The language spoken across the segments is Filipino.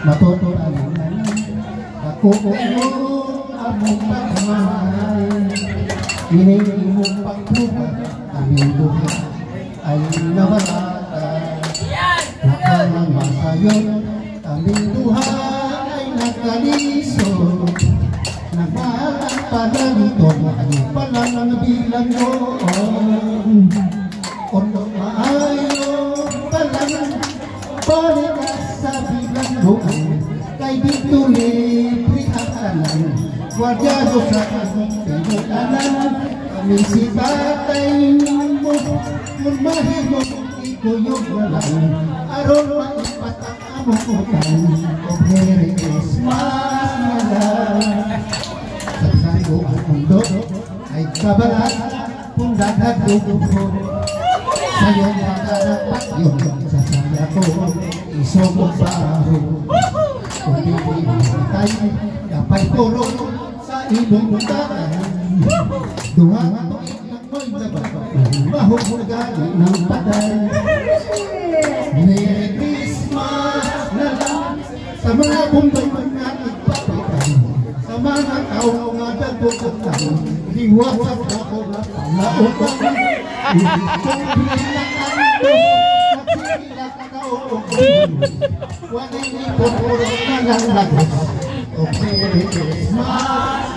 matutunan ako among pagmamahal ining imong pagbuhat aming duha ay nawalatan huwag masayot aming duha ay nagkalisod nagmaan pala nito ano pala ang bilang noon kung maayo pala balik ka sa bilang noon kay dito libre ang tanan guardiado sa aming pinag-anan kami si tatay mo kung mahimong ikuyog na lang aron maipat ang among utang o Merry Christmas na lang sa sango ang mundo ay kabalat kung dagdag-dugog ko sa'yo makarapat yun sa saya ko isogog sa araw kung hindi matay kapay tulong sa imong utangan duha nga tuig ng mo'y labat mahuhugali ng patay Merry Christmas na lang sa mga bumbay mga nagpapitay sa mga tao nga dagdugog liwat sa ako na palautang kung pinakano nagsila ka na walang ipupuro na lang lagos o Merry Christmas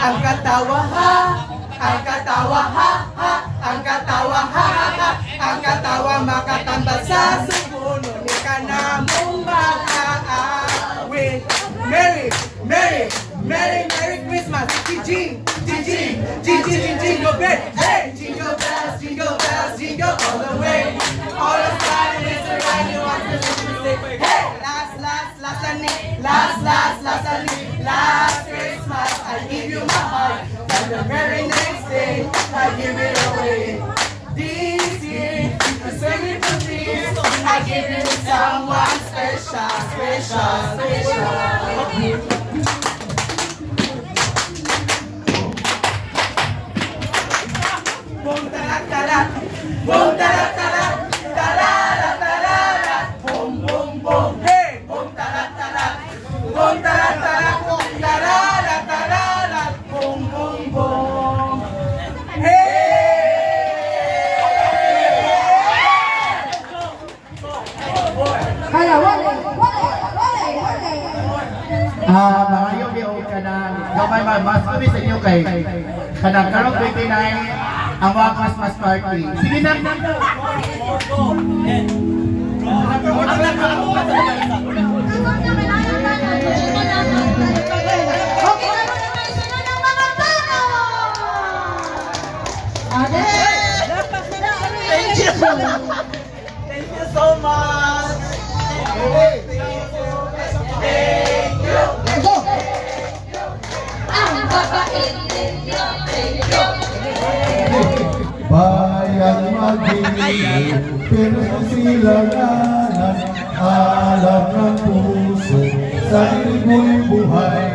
Ang katawa ha, ang katawa ha, ang katawa ha, ang katawa makatambal sa supuno ni ka na mong mag-aawi. Merry, Merry, Merry, Merry Christmas! Jingle bell, hey! Jingle bells, jingle all the way. All the time is around you want to say, hey! Last Christmas I give you my heart, and the very next day I give it away. This year, to send it to this, I give it to someone special. Boom tarak tarak, boom tarak tarak, tarara tarara, boom boom boom, hey, boom tarak tarak, boom tarak tarak, tarara tarara, boom boom boom, hey. Kaya wala. Maayo biyo ka na gamay mas kami sa inyo kay kanang karong 29 ang mga Christmas party. Sige na. Okay, ano naman sila ng mga tao? Ate! Thank you so much. Thank you. Ang babait ninyo, thank you. Bayan mag-ibig, pero silanganan, alam ng puso, sa mo'y buhay.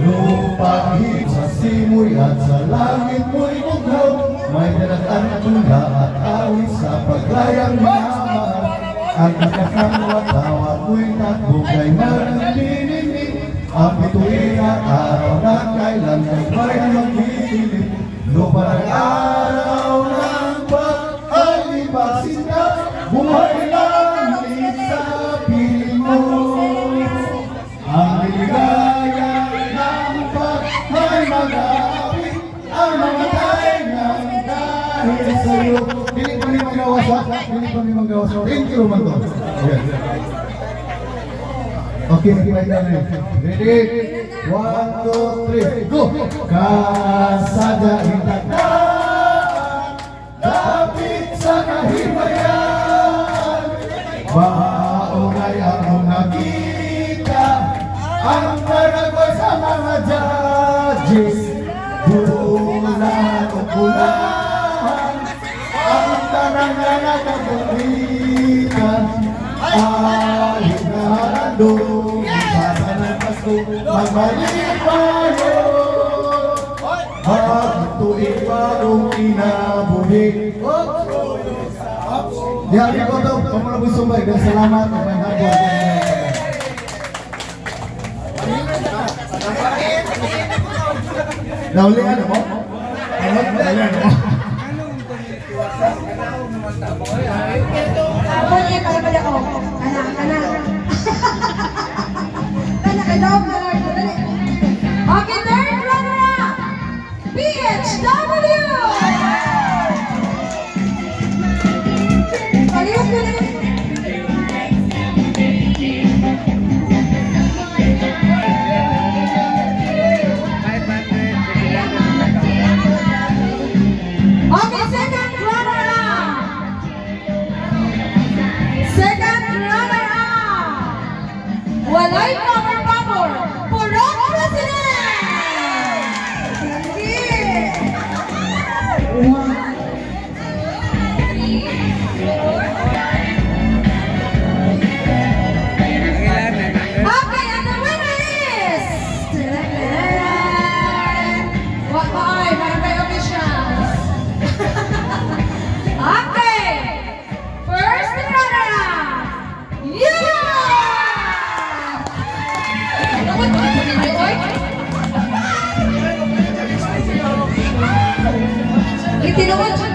Lupahit sa simoy at sa langit mo'y bugnaw, may dalagan tula at awit sa paglayang minamahal. Ang nakakangwa-tawa mo'y nagbugay na ng dininig, ang bituin at araw na kailan ay may magpipilip. Lupang araw ng pag-alipagsinda, buhay langit sa piling mo. Ang ligaya ng pag-ay mag-aapit, ang mga taingang dahil sa'yo. Piling ko ni magawa sa, thank you, Manto. Okay, ready? 1, 2, 3, go! Kasadya hintagdan, dapit sa kahimayan, maunay ang nakita, ang paragoy sa mga judges, bulan o bulan, ang tanang na nagkabulitan, ahit na doon para ng Pasko magbalik tayo at ito'y bagong kinabuhi. Di ko to, kamalabong sumay, salamat at may hapon. Naulihan mo? Naulihan mo? Pwede ka pala ko. Kana. Kana ka daw na Lord. Okay, third runner-up. PHW. Paliw ko na. Okay, second runner-up. Second runner-up. Walay pabor-pabor. Purok President. Okay, and the winner is... What ba ay? Barangay officials. Okay. First runner-up. Itinuod siya